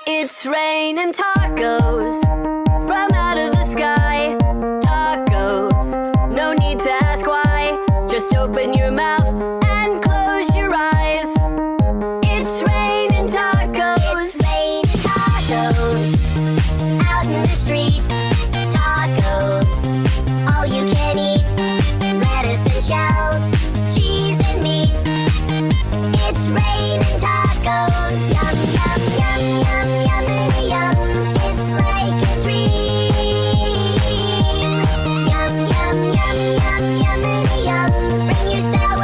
It's raining tacos from out of the sky. Tacos, no need to ask why. Just open your mouth and close your eyes. It's raining tacos. It's raining tacos out in the street. Tacos, all you can eat. Lettuce and shells, cheese and meat. It's raining tacos. Yum, yum, yum, yum, yummity yum. It's like a dream. Yum, yum, yum, yum, yummity yum. Bring yourself